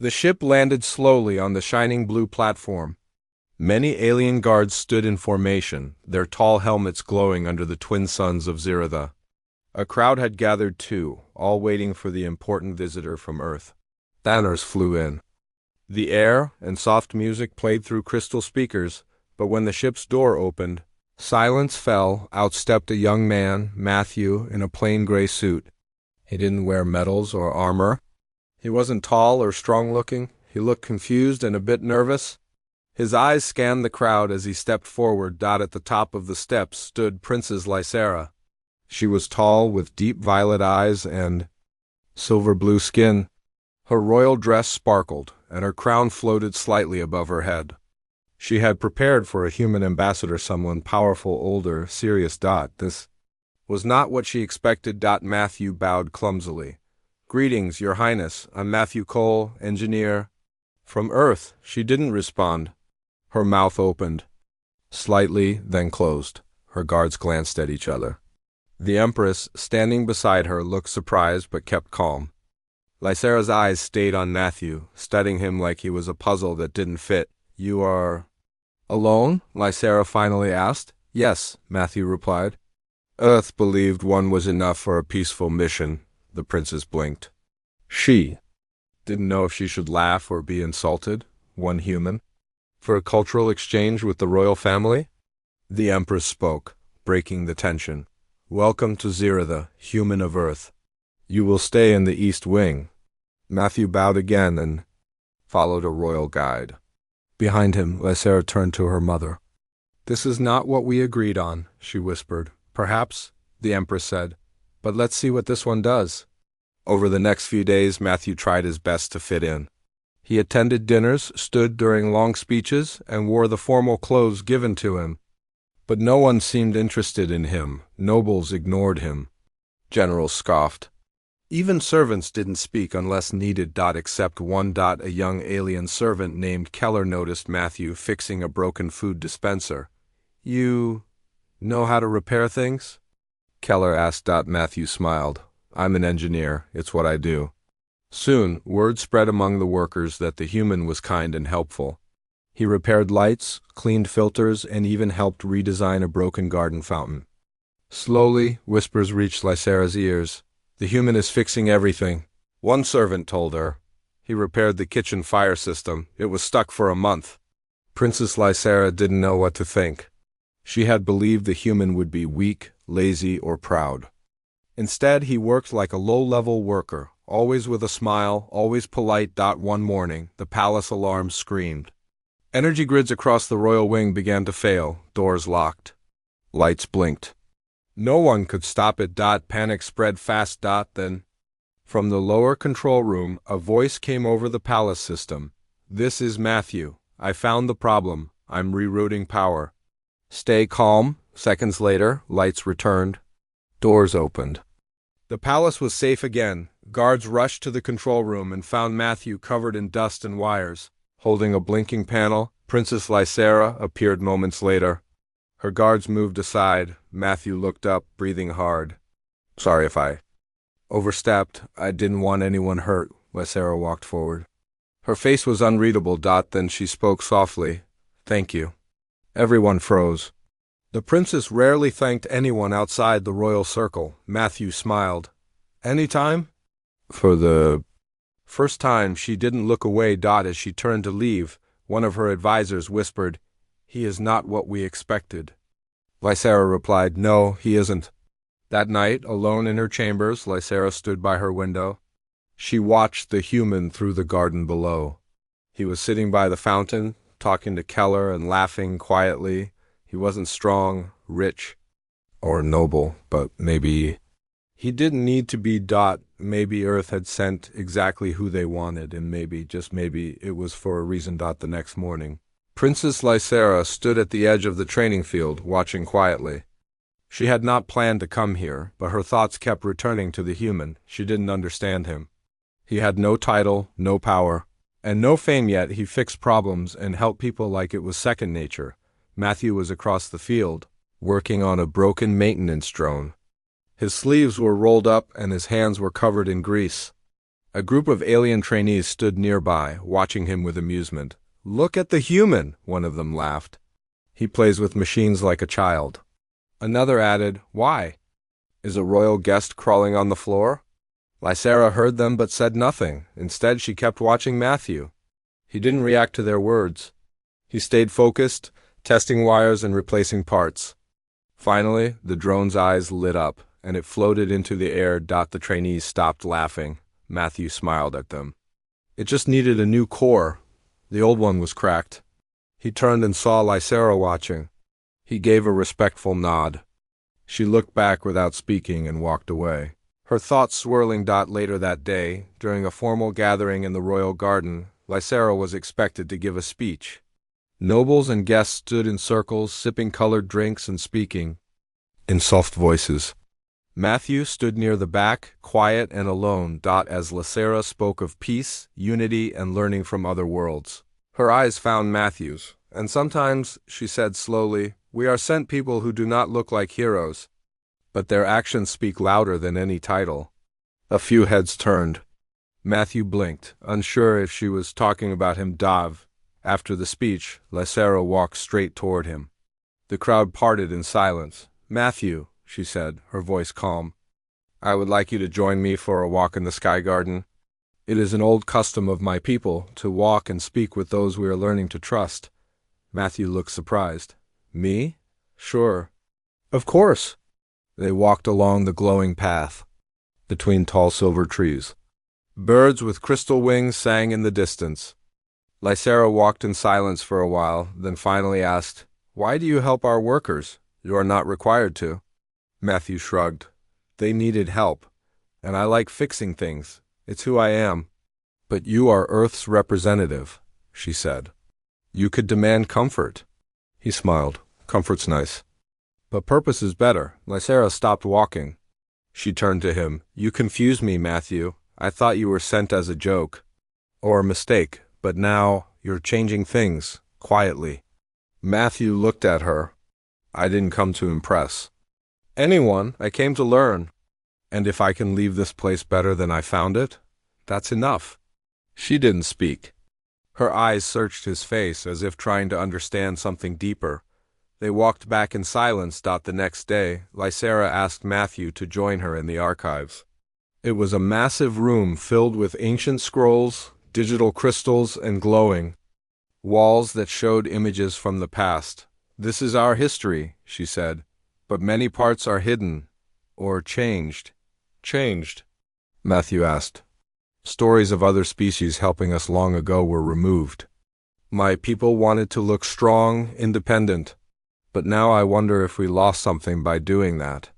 The ship landed slowly on the shining blue platform. Many alien guards stood in formation, their tall helmets glowing under the twin suns of Ziratha. A crowd had gathered too, all waiting for the important visitor from Earth. Banners flew in. The air and soft music played through crystal speakers, but when the ship's door opened, silence fell. Out stepped a young man, Matthew, in a plain gray suit. He didn't wear medals or armor. He wasn't tall or strong-looking. He looked confused and a bit nervous. His eyes scanned the crowd as he stepped forward. At the top of the steps stood Princess Lysera. She was tall, with deep violet eyes and silver-blue skin. Her royal dress sparkled, and her crown floated slightly above her head. She had prepared for a human ambassador, someone powerful, older, serious. This was not what she expected. Matthew bowed clumsily. "Greetings, Your Highness. I'm Matthew Cole, engineer." "From Earth." She didn't respond. Her mouth opened slightly, then closed. Her guards glanced at each other. The Empress, standing beside her, looked surprised but kept calm. Lysera's eyes stayed on Matthew, studying him like he was a puzzle that didn't fit. "You are alone?" Lysera finally asked. "Yes," Matthew replied. "Earth believed one was enough for a peaceful mission." The princess blinked. She didn't know if she should laugh or be insulted. One human? For a cultural exchange with the royal family? The Empress spoke, breaking the tension. "Welcome to Ziratha, human of Earth. You will stay in the East Wing." Matthew bowed again and followed a royal guide. Behind him, Lysera turned to her mother. "This is not what we agreed on," she whispered. "Perhaps," the Empress said, "but let's see what this one does." Over the next few days, Matthew tried his best to fit in. He attended dinners, stood during long speeches, and wore the formal clothes given to him. But no one seemed interested in him. Nobles ignored him. Generals scoffed. Even servants didn't speak unless needed. Except one. A young alien servant named Keller noticed Matthew fixing a broken food dispenser. "You know how to repair things?" Keller asked. Matthew smiled. "I'm an engineer. It's what I do." Soon, word spread among the workers that the human was kind and helpful. He repaired lights, cleaned filters, and even helped redesign a broken garden fountain. Slowly, whispers reached Lysera's ears. "The human is fixing everything," one servant told her. "He repaired the kitchen fire system. It was stuck for a month." Princess Lysera didn't know what to think. She had believed the human would be weak, lazy, or proud. Instead, he worked like a low-level worker, always with a smile, always polite. One morning, the palace alarm screamed. Energy grids across the royal wing began to fail, doors locked. Lights blinked. No one could stop it. Panic spread fast. Then, from the lower control room, a voice came over the palace system. "This is Matthew. I found the problem. I'm rerouting power." "Stay calm." Seconds later, lights returned. Doors opened. The palace was safe again. Guards rushed to the control room and found Matthew covered in dust and wires. Holding a blinking panel, Princess Lysera appeared moments later. Her guards moved aside. Matthew looked up, breathing hard. "Sorry if I overstepped. I didn't want anyone hurt." Lysera walked forward. Her face was unreadable. Then she spoke softly. "Thank you." Everyone froze. The princess rarely thanked anyone outside the royal circle. Matthew smiled. "Anytime?" For the first time, she didn't look away. As she turned to leave, one of her advisors whispered, "He is not what we expected." Lysera replied, "No, he isn't." That night, alone in her chambers, Lysera stood by her window. She watched the human through the garden below. He was sitting by the fountain, talking to Keller and laughing quietly. He wasn't strong, rich, or noble, but maybe he didn't need to be. Maybe Earth had sent exactly who they wanted, and maybe, just maybe, it was for a reason. The next morning, Princess Lysera stood at the edge of the training field, watching quietly. She had not planned to come here, but her thoughts kept returning to the human. She didn't understand him. He had no title, no power, and no fame, yet he fixed problems and helped people like it was second nature. Matthew was across the field, working on a broken maintenance drone. His sleeves were rolled up and his hands were covered in grease. A group of alien trainees stood nearby, watching him with amusement. "Look at the human," one of them laughed. "He plays with machines like a child." Another added, "Why? Is a royal guest crawling on the floor?" Lysera heard them but said nothing. Instead, she kept watching Matthew. He didn't react to their words. He stayed focused, testing wires and replacing parts. Finally, the drone's eyes lit up, and it floated into the air. The trainees stopped laughing. Matthew smiled at them. It just needed a new core. The old one was cracked. He turned and saw Lysera watching. He gave a respectful nod. She looked back without speaking and walked away. Her thoughts swirling. Later that day, during a formal gathering in the royal garden, Lysera was expected to give a speech. Nobles and guests stood in circles, sipping colored drinks and speaking in soft voices. Matthew stood near the back, quiet and alone. As Lysera spoke of peace, unity, and learning from other worlds. Her eyes found Matthew's, and sometimes, she said slowly, "We are sent people who do not look like heroes, but their actions speak louder than any title." A few heads turned. Matthew blinked, unsure if she was talking about him. After the speech, Lysera walked straight toward him. The crowd parted in silence. "Matthew," she said, her voice calm, "I would like you to join me for a walk in the Sky Garden. It is an old custom of my people to walk and speak with those we are learning to trust." Matthew looked surprised. "Me? Sure. Of course." They walked along the glowing path, between tall silver trees. Birds with crystal wings sang in the distance. Lysera walked in silence for a while, then finally asked, "Why do you help our workers? You are not required to." Matthew shrugged. "They needed help, and I like fixing things. It's who I am." "But you are Earth's representative," she said. "You could demand comfort." He smiled. "Comfort's nice. But purpose is better." Lysera stopped walking. She turned to him. "You confuse me, Matthew. I thought you were sent as a joke. Or a mistake. But now, you're changing things, quietly." Matthew looked at her. "I didn't come to impress anyone. I came to learn. And if I can leave this place better than I found it, that's enough." She didn't speak. Her eyes searched his face as if trying to understand something deeper. They walked back in silence. The next day, Lysera asked Matthew to join her in the archives. It was a massive room filled with ancient scrolls, digital crystals, and glowing walls that showed images from the past. "This is our history," she said, "but many parts are hidden, or changed." "Changed?" Matthew asked. "Stories of other species helping us long ago were removed. My people wanted to look strong, independent, but now I wonder if we lost something by doing that."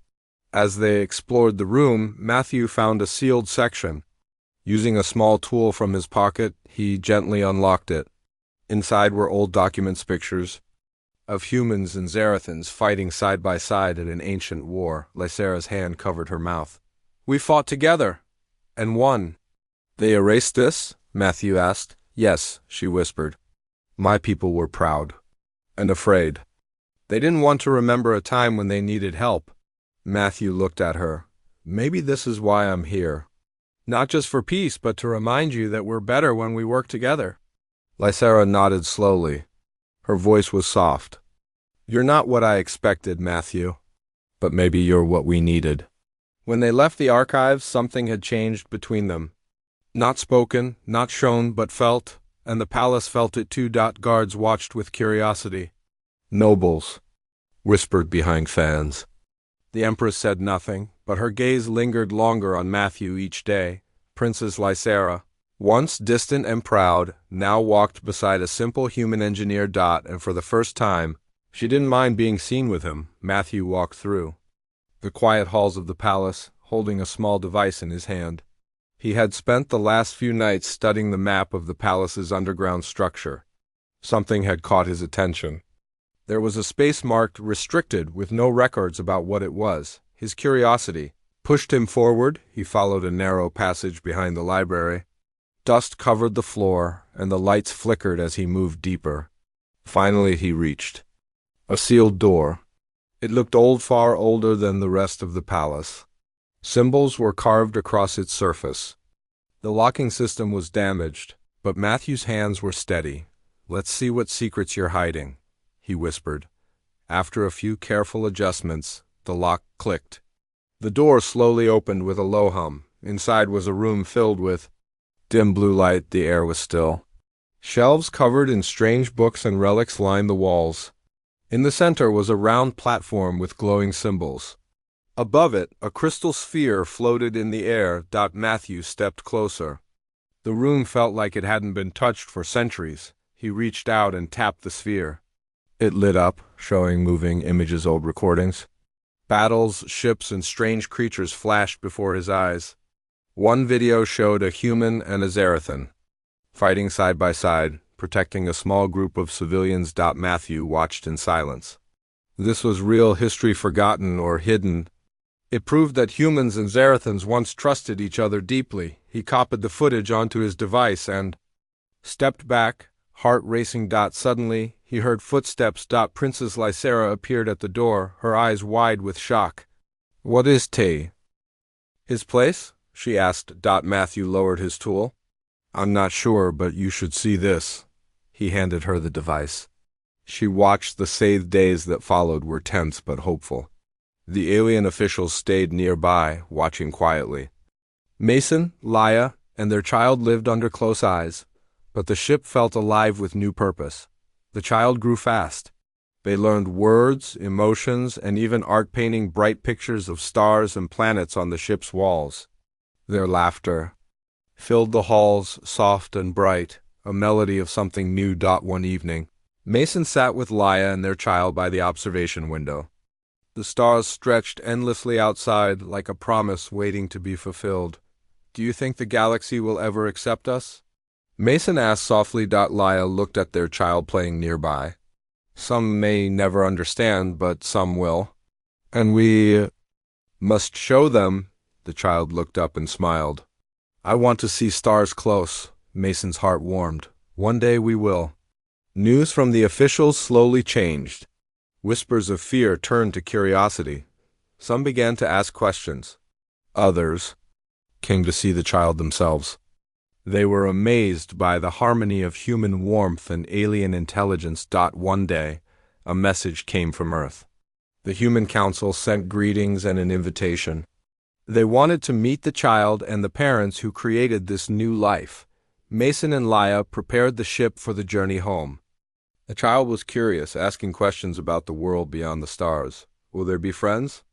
As they explored the room, Matthew found a sealed section. Using a small tool from his pocket, he gently unlocked it. Inside were old documents, pictures of humans and Zarathans fighting side by side in an ancient war. Lysera's hand covered her mouth. "We fought together, and won." "They erased this?" Matthew asked. "Yes," she whispered. "My people were proud. And afraid. They didn't want to remember a time when they needed help." Matthew looked at her. "Maybe this is why I'm here. Not just for peace, but to remind you that we're better when we work together." Lysera nodded slowly. Her voice was soft. "You're not what I expected, Matthew. But maybe you're what we needed." When they left the archives, something had changed between them. Not spoken, not shown, but felt, and the palace felt it too. Guards watched with curiosity. "Nobles," whispered behind fans. The Empress said nothing, but her gaze lingered longer on Matthew each day. Princess Lysera, once distant and proud, now walked beside a simple human engineer. And for the first time, she didn't mind being seen with him. Matthew walked through the quiet halls of the palace, holding a small device in his hand. He had spent the last few nights studying the map of the palace's underground structure. Something had caught his attention. There was a space marked restricted with no records about what it was. His curiosity pushed him forward. He followed a narrow passage behind the library. Dust covered the floor, and the lights flickered as he moved deeper. Finally he reached a sealed door. It looked old, far older than the rest of the palace. Symbols were carved across its surface. The locking system was damaged, but Matthew's hands were steady. "Let's see what secrets you're hiding," he whispered. After a few careful adjustments, the lock clicked. The door slowly opened with a low hum. Inside was a room filled with dim blue light. The air was still. Shelves covered in strange books and relics lined the walls. In the center was a round platform with glowing symbols. Above it, a crystal sphere floated in the air. Matthew stepped closer. The room felt like it hadn't been touched for centuries. He reached out and tapped the sphere. It lit up, showing moving images, old recordings. Battles, ships, and strange creatures flashed before his eyes. One video showed a human and a Zarathan fighting side by side, protecting a small group of civilians. Matthew watched in silence. This was real history, forgotten or hidden. It proved that humans and Zarathans once trusted each other deeply. He copied the footage onto his device and stepped back, heart racing. Suddenly, he heard footsteps. Princess Lysera appeared at the door, her eyes wide with shock. "What is Te?" "His place?" she asked. Matthew lowered his tool. "I'm not sure, but you should see this." He handed her the device. She watched. The saved days that followed were tense but hopeful. The alien officials stayed nearby, watching quietly. Mason, Laia, and their child lived under close eyes, but the ship felt alive with new purpose. The child grew fast. They learned words, emotions, and even art, painting bright pictures of stars and planets on the ship's walls. Their laughter filled the halls, soft and bright, a melody of something new. One evening, Mason sat with Laia and their child by the observation window. The stars stretched endlessly outside, like a promise waiting to be fulfilled. "Do you think the galaxy will ever accept us?" Mason asked softly. Laia looked at their child playing nearby. "Some may never understand, but some will. And we must show them." The child looked up and smiled. "I want to see stars close." Mason's heart warmed. "One day we will." News from the officials slowly changed. Whispers of fear turned to curiosity. Some began to ask questions. Others came to see the child themselves. They were amazed by the harmony of human warmth and alien intelligence. One day, a message came from Earth. The Human Council sent greetings and an invitation. They wanted to meet the child and the parents who created this new life. Mason and Laia prepared the ship for the journey home. The child was curious, asking questions about the world beyond the stars. "Will there be friends?"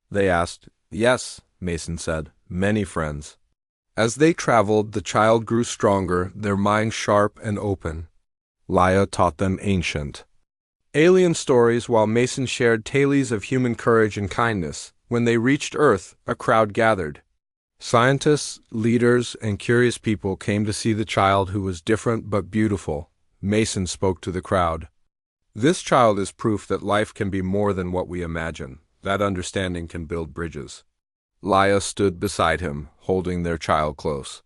they asked. "Yes," Mason said, "many friends." As they traveled, the child grew stronger, their minds sharp and open. Laia taught them ancient alien stories, while Mason shared tales of human courage and kindness. When they reached Earth, a crowd gathered. Scientists, leaders, and curious people came to see the child, who was different but beautiful. Mason spoke to the crowd. "This child is proof that life can be more than what we imagine. That understanding can build bridges." Laia stood beside him, holding their child close.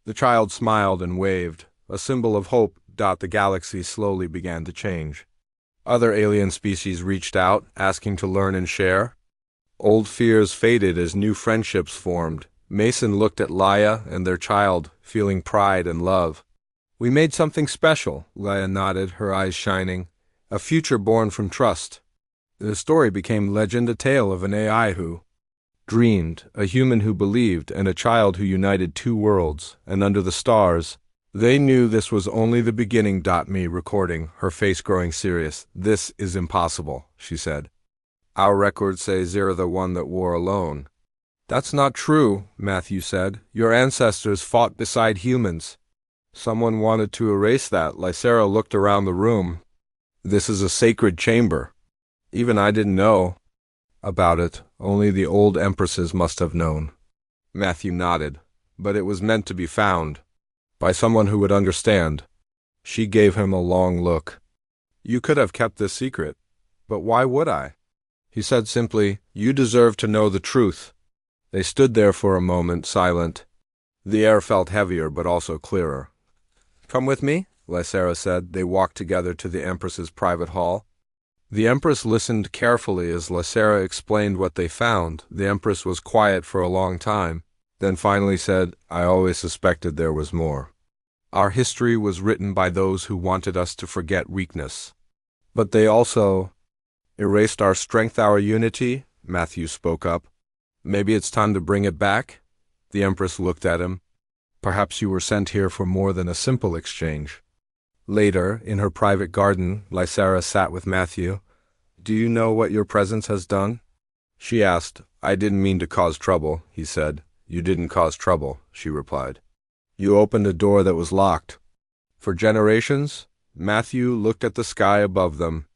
The child smiled and waved, a symbol of hope. The galaxy slowly began to change. Other alien species reached out, asking to learn and share. Old fears faded as new friendships formed. Mason looked at Laia and their child, feeling pride and love. "We made something special," Laia nodded, her eyes shining. "A future born from trust." The story became legend, a tale of an AI who dreamed, a human who believed, and a child who united two worlds. And under the stars, they knew this was only the beginning. Me recording, her face growing serious. "This is impossible," she said. "Our records say Zira the one that war alone." "That's not true," Matthew said. "Your ancestors fought beside humans." "Someone wanted to erase that." Lysera looked around the room. "This is a sacred chamber. Even I didn't know about it. Only the old empresses must have known." Matthew nodded. "But it was meant to be found by someone who would understand." She gave him a long look. "You could have kept this secret, but why would I?" He said simply, "You deserve to know the truth." They stood there for a moment, silent. The air felt heavier but also clearer. "Come with me," Lysera said. They walked together to the Empress's private hall. The Empress listened carefully as Lysera explained what they found. The Empress was quiet for a long time. then finally said, I always suspected there was more. Our history was written by those who wanted us to forget weakness. But they also erased our strength, our unity, Matthew spoke up. Maybe it's time to bring it back? The Empress looked at him. Perhaps you were sent here for more than a simple exchange. Later, in her private garden, Lysera sat with Matthew. Do you know what your presence has done? She asked. I didn't mean to cause trouble, he said. You didn't cause trouble, she replied. You opened a door that was locked. For generations, Matthew looked at the sky above them.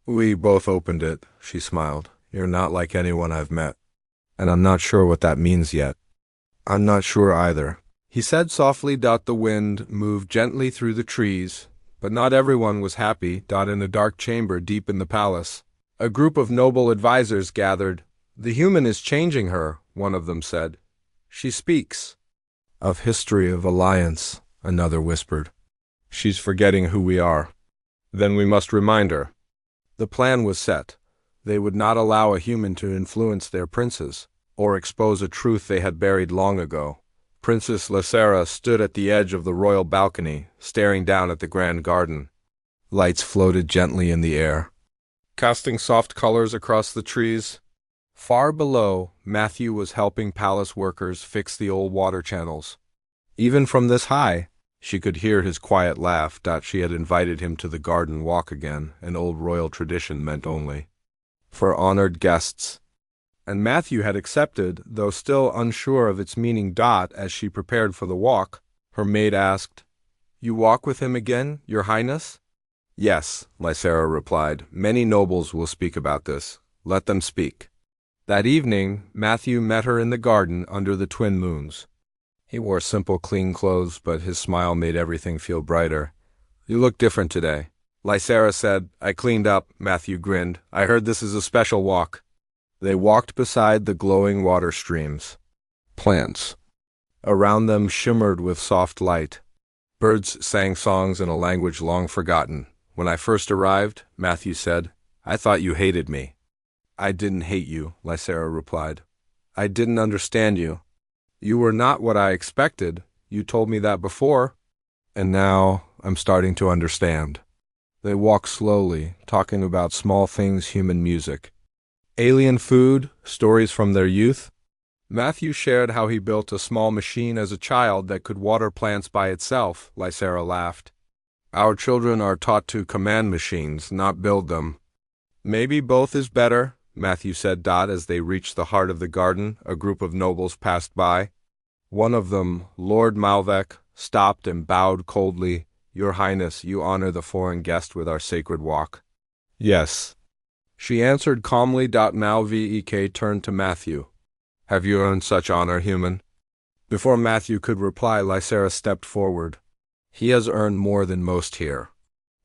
We both opened it, she smiled. You're not like anyone I've met. And I'm not sure what that means yet. I'm not sure either. He said softly. The wind moved gently through the trees, but not everyone was happy. In a dark chamber deep in the palace, a group of noble advisors gathered. The human is changing her, one of them said. She speaks of history of alliance, another whispered. She's forgetting who we are. Then we must remind her. The plan was set. They would not allow a human to influence their princes, or expose a truth they had buried long ago. Princess Lysera stood at the edge of the royal balcony, staring down at the grand garden. Lights floated gently in the air, casting soft colors across the trees. Far below, Matthew was helping palace workers fix the old water channels. Even from this high, she could hear his quiet laugh. She had invited him to the garden walk again, an old royal tradition meant only for honored guests. And Matthew had accepted, though still unsure of its meaning. As she prepared for the walk, her maid asked, You walk with him again, your highness? Yes, Lysera replied. Many nobles will speak about this. Let them speak. That evening, Matthew met her in the garden under the twin moons. He wore simple, clean clothes, but his smile made everything feel brighter. You look different today, Lysera said. I cleaned up, Matthew grinned. I heard this is a special walk. They walked beside the glowing water streams. Plants around them shimmered with soft light. Birds sang songs in a language long forgotten. When I first arrived, Matthew said, I thought you hated me. I didn't hate you, Lysera replied. I didn't understand you. You were not what I expected. You told me that before. And now I'm starting to understand. They walked slowly, talking about small things, human music, alien food, stories from their youth. Matthew shared how he built a small machine as a child that could water plants by itself. Lysera laughed. Our children are taught to command machines, not build them. Maybe both is better, Matthew said. As they reached the heart of the garden, a group of nobles passed by. One of them, Lord Malvek, stopped and bowed coldly. Your Highness, you honor the foreign guest with our sacred walk. Yes, she answered calmly. Malvek turned to Matthew. Have you earned such honor, human? Before Matthew could reply, Lysera stepped forward. He has earned more than most here.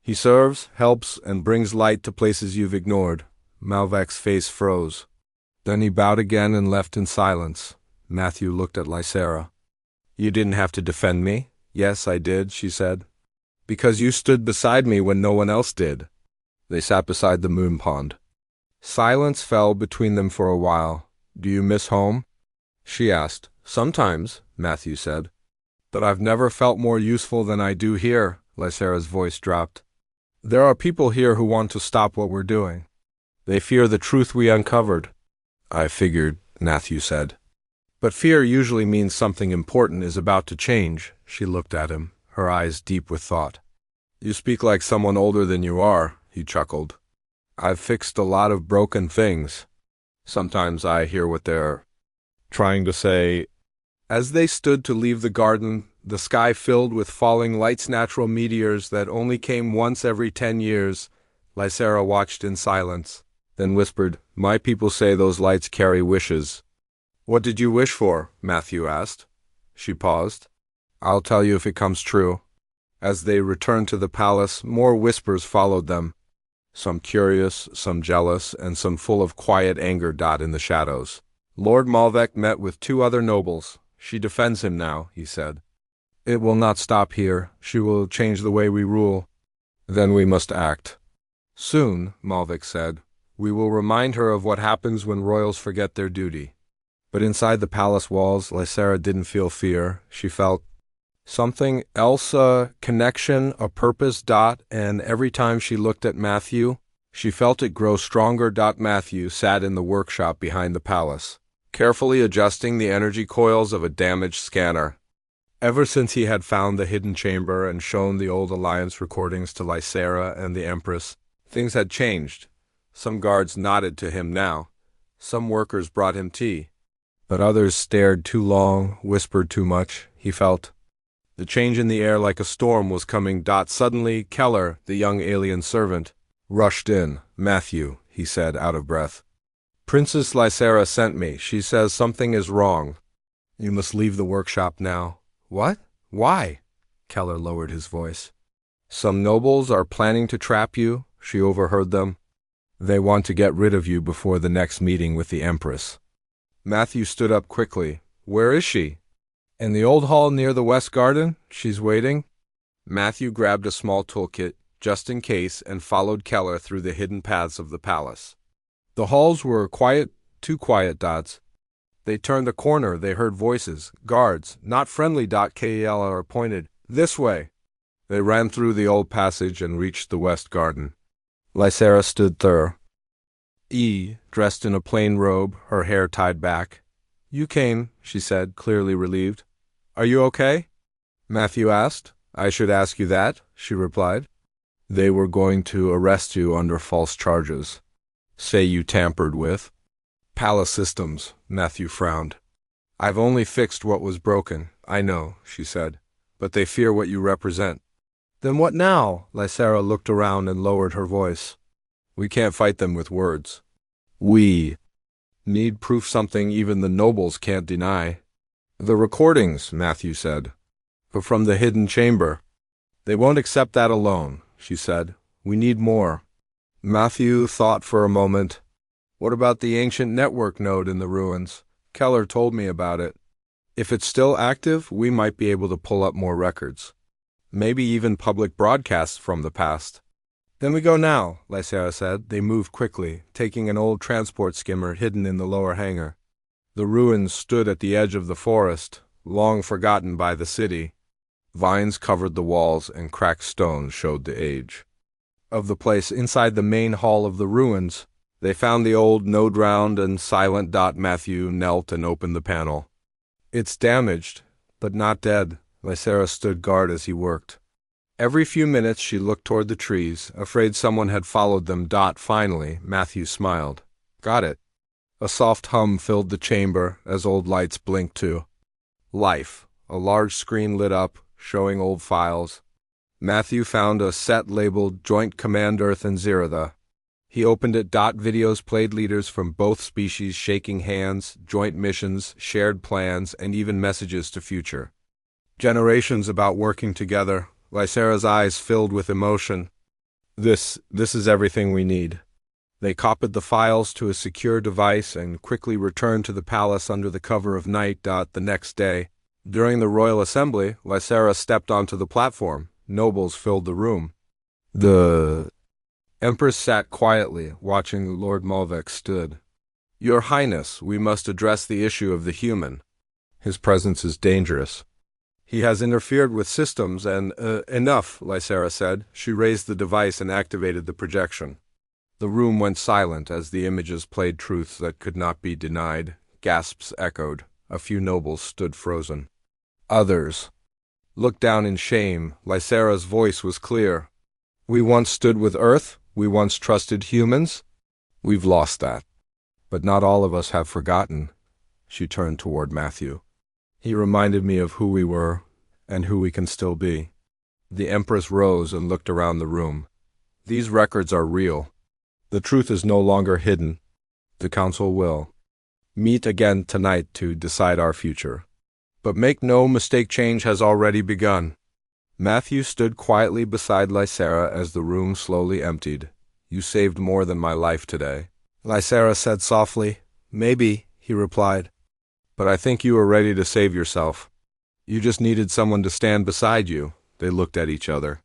He serves, helps, and brings light to places you've ignored. Malvek's face froze. Then he bowed again and left in silence. Matthew looked at Lysera. You didn't have to defend me. Yes, I did, she said. Because you stood beside me when no one else did. They sat beside the moon pond. Silence fell between them for a while. Do you miss home? She asked. Sometimes, Matthew said. But I've never felt more useful than I do here, Lysera's voice dropped. There are people here who want to stop what we're doing. They fear the truth we uncovered. I figured, Matthew said. But fear usually means something important is about to change. She looked at him, her eyes deep with thought. You speak like someone older than you are, he chuckled. I've fixed a lot of broken things. Sometimes I hear what they're trying to say. As they stood to leave the garden, the sky filled with falling lights, natural meteors that only came once every 10 years. Lysera watched in silence, then whispered, My people say those lights carry wishes. What did you wish for? Matthew asked. She paused. I'll tell you if it comes true. As they returned to the palace, more whispers followed them. Some curious, some jealous, and some full of quiet anger. In the shadows, Lord Malvek met with 2 other nobles. She defends him now, he said. It will not stop here. She will change the way we rule. Then we must act. Soon, Malvek said, we will remind her of what happens when royals forget their duty. But inside the palace walls, Lysera didn't feel fear. She felt something else, a connection, a purpose. And every time she looked at Matthew, she felt it grow stronger. Matthew sat in the workshop behind the palace, carefully adjusting the energy coils of a damaged scanner. Ever since he had found the hidden chamber and shown the old Alliance recordings to Lysera and the Empress, things had changed. Some guards nodded to him now. Some workers brought him tea. But others stared too long, whispered too much. He felt the change in the air like a storm was coming. Suddenly, Keller, the young alien servant, rushed in. "Matthew," he said, out of breath. "Princess Lysera sent me. She says something is wrong. You must leave the workshop now." "What? Why?" Keller lowered his voice. "Some nobles are planning to trap you," she overheard them. "They want to get rid of you before the next meeting with the Empress." Matthew stood up quickly. "Where is she?" "In the old hall near the West Garden. She's waiting." Matthew grabbed a small toolkit, just in case, and followed Keller through the hidden paths of the palace. The halls were quiet, too quiet. They turned the corner. They heard voices. Guards, not friendly. Keller pointed. "This way." They ran through the old passage and reached the West Garden. Lysera stood there, dressed in a plain robe, her hair tied back. "You came," she said, clearly relieved. "Are you okay?" Matthew asked. "I should ask you that," she replied. "They were going to arrest you under false charges. Say you tampered with palace systems." Matthew frowned. "I've only fixed what was broken." "I know," she said, "but they fear what you represent." "Then what now?" Lysera looked around and lowered her voice. "We can't fight them with words. We need proof, something even the nobles can't deny." "The recordings," Matthew said, "but from the hidden chamber." "They won't accept that alone," she said. "We need more." Matthew thought for a moment. "What about the ancient network node in the ruins? Keller told me about it. If it's still active, we might be able to pull up more records. Maybe even public broadcasts from the past." "Then we go now," Lysera said. They moved quickly, taking an old transport skimmer hidden in the lower hangar. The ruins stood at the edge of the forest, long forgotten by the city. Vines covered the walls and cracked stones showed the age of the place. Inside the main hall of the ruins, they found the old node round and silent. Matthew knelt and opened the panel. "It's damaged, but not dead." Lysera stood guard as he worked. Every few minutes she looked toward the trees, afraid someone had followed them. Finally, Matthew smiled. "Got it." A soft hum filled the chamber as old lights blinked to life. A large screen lit up, showing old files. Matthew found a set labeled Joint Command Earth and Ziratha. He opened it. Videos played leaders from both species shaking hands, joint missions, shared plans, and even messages to future generations about working together. Lysera's eyes filled with emotion. This is everything we need." They copied the files to a secure device and quickly returned to the palace under the cover of night. The next day, during the royal assembly, Lysera stepped onto the platform. Nobles filled the room. The Empress sat quietly, watching. Lord Malvek stood. "Your Highness, we must address the issue of the human. His presence is dangerous. He has interfered with systems and, enough," Lysera said. She raised the device and activated the projection. The room went silent as the images played truths that could not be denied. Gasps echoed. A few nobles stood frozen. Others looked down in shame. Lysera's voice was clear. "We once stood with Earth. We once trusted humans. We've lost that. But not all of us have forgotten." She turned toward Matthew. "He reminded me of who we were and who we can still be." The Empress rose and looked around the room. "These records are real. The truth is no longer hidden. The Council will meet again tonight to decide our future. But make no mistake, change has already begun." Matthew stood quietly beside Lysera as the room slowly emptied. "You saved more than my life today," Lysera said softly. "Maybe," he replied. "But I think you were ready to save yourself. You just needed someone to stand beside you." They looked at each other.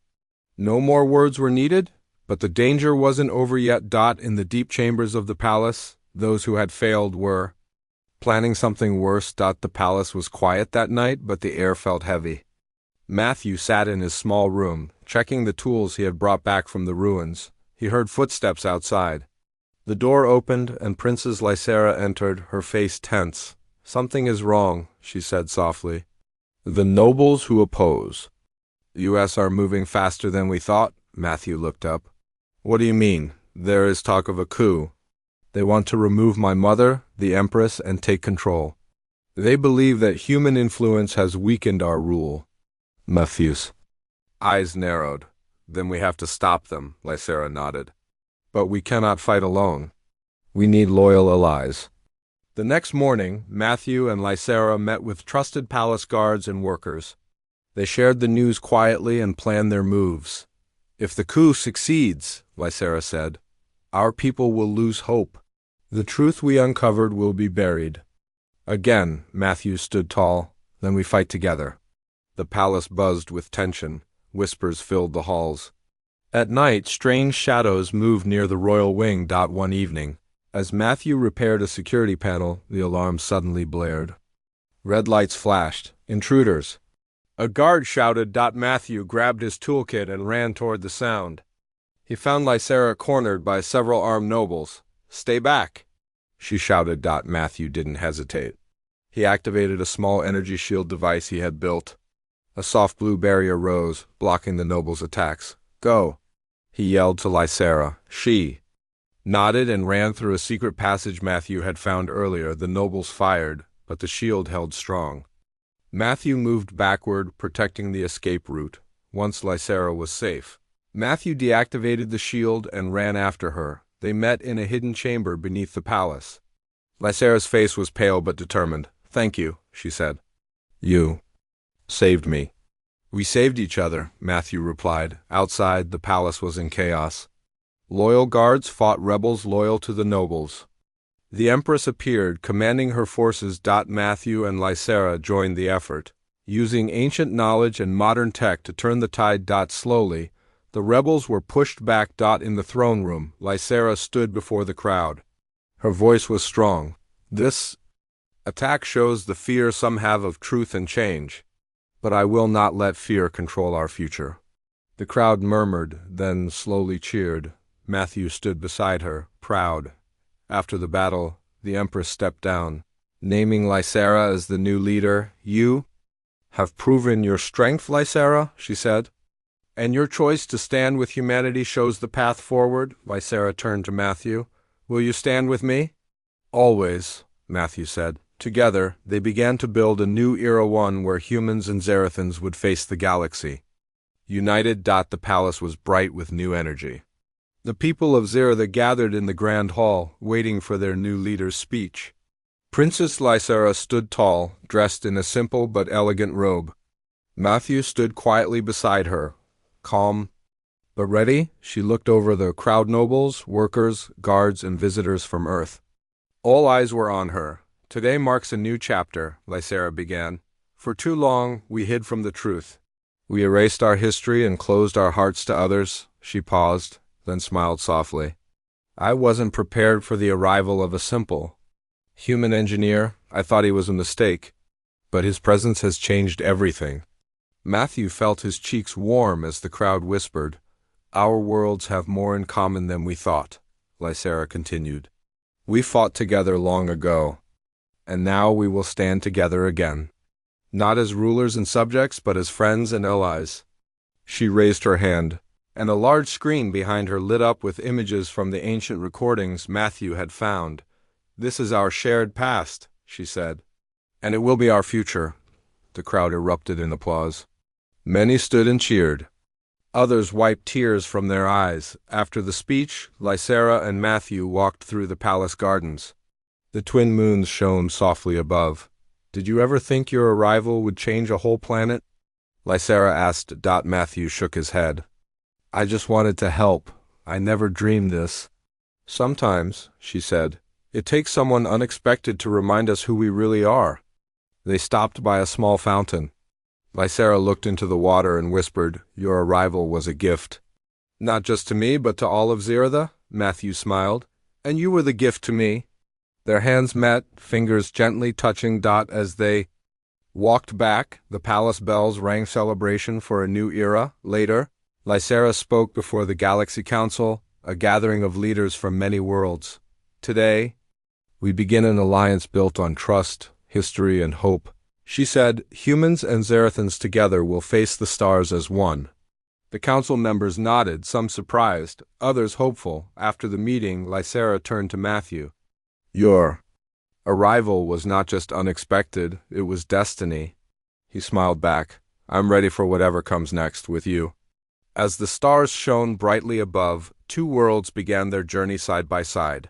No more words were needed, but the danger wasn't over yet. In the deep chambers of the palace, those who had failed were Planning something worse. The palace was quiet that night, but the air felt heavy. Matthew sat in his small room, checking the tools he had brought back from the ruins. He heard footsteps outside. The door opened, and Princess Lysera entered, her face tense. "Something is wrong," she said softly. "The nobles who oppose US are moving faster than we thought." Matthew looked up. "What do you mean?" "There is talk of a coup. They want to remove my mother, the Empress, and take control. They believe that human influence has weakened our rule." Matthew's eyes narrowed. "Then we have to stop them," Lysera nodded. "But we cannot fight alone. We need loyal allies." The next morning, Matthew and Lysera met with trusted palace guards and workers. They shared the news quietly and planned their moves. "If the coup succeeds," Lysera said, "our people will lose hope. The truth we uncovered will be buried." Again, Matthew stood tall. "Then we fight together." The palace buzzed with tension. Whispers filled the halls. At night, strange shadows moved near the royal wing. One evening, as Matthew repaired a security panel, the alarm suddenly blared. Red lights flashed. "Intruders!" A guard shouted. Matthew grabbed his toolkit and ran toward the sound. He found Lysera cornered by several armed nobles. "Stay back!" she shouted. Matthew didn't hesitate. He activated a small energy shield device he had built. A soft blue barrier rose, blocking the nobles' attacks. "Go!" he yelled to Lysera. She nodded and ran through a secret passage Matthew had found earlier. The nobles fired, but the shield held strong. Matthew moved backward, protecting the escape route. Once Lysera was safe, Matthew deactivated the shield and ran after her. They met in a hidden chamber beneath the palace. Lysera's face was pale but determined. "Thank you," she said. "You saved me." "We saved each other," Matthew replied. Outside, the palace was in chaos. Loyal guards fought rebels loyal to the nobles. The Empress appeared, commanding her forces. Matthew and Lysera joined the effort, using ancient knowledge and modern tech to turn the tide. Slowly, the rebels were pushed back. In the throne room, Lysera stood before the crowd. Her voice was strong. "This attack shows the fear some have of truth and change. But I will not let fear control our future." The crowd murmured, then slowly cheered. Matthew stood beside her, proud. After the battle, the Empress stepped down, naming Lysera as the new leader. "You have proven your strength, Lysera," she said. "And your choice to stand with humanity shows the path forward." Lysera turned to Matthew. "Will you stand with me?" "Always," Matthew said. Together, they began to build a new era, one where humans and Zerathans would face the galaxy. United. The palace was bright with new energy. The people of Zeratha gathered in the grand hall, waiting for their new leader's speech. Princess Lysera stood tall, dressed in a simple but elegant robe. Matthew stood quietly beside her, calm but ready. She looked over the crowd. Nobles, workers, guards, and visitors from Earth. All eyes were on her. "Today marks a new chapter," Lysera began. "For too long, we hid from the truth. We erased our history and closed our hearts to others." She paused, then smiled softly. "I wasn't prepared for the arrival of a simple human engineer. I thought he was a mistake. But his presence has changed everything." Matthew felt his cheeks warm as the crowd whispered. "Our worlds have more in common than we thought," Lysera continued. "We fought together long ago, and now we will stand together again. Not as rulers and subjects, but as friends and allies." She raised her hand, and a large screen behind her lit up with images from the ancient recordings Matthew had found. "This is our shared past," she said. "And it will be our future." The crowd erupted in applause. Many stood and cheered. Others wiped tears from their eyes. After the speech, Lysera and Matthew walked through the palace gardens. The twin moons shone softly above. "Did you ever think your arrival would change a whole planet?" Lysera asked. Matthew shook his head. "I just wanted to help. I never dreamed this." "Sometimes," she said, "it takes someone unexpected to remind us who we really are." They stopped by a small fountain. Lysera looked into the water and whispered, "Your arrival was a gift." "Not just to me, but to all of Zeratha," Matthew smiled. "And you were the gift to me." Their hands met, fingers gently touching Dot as they walked back. The palace bells rang celebration for a new era. Later, Lysera spoke before the Galaxy Council, a gathering of leaders from many worlds. Today, we begin an alliance built on trust, history, and hope. She said, humans and Zerathans together will face the stars as one. The council members nodded, some surprised, others hopeful. After the meeting, Lysera turned to Matthew. Your arrival was not just unexpected, it was destiny. He smiled back. I'm ready for whatever comes next with you. As the stars shone brightly above, two worlds began their journey side by side.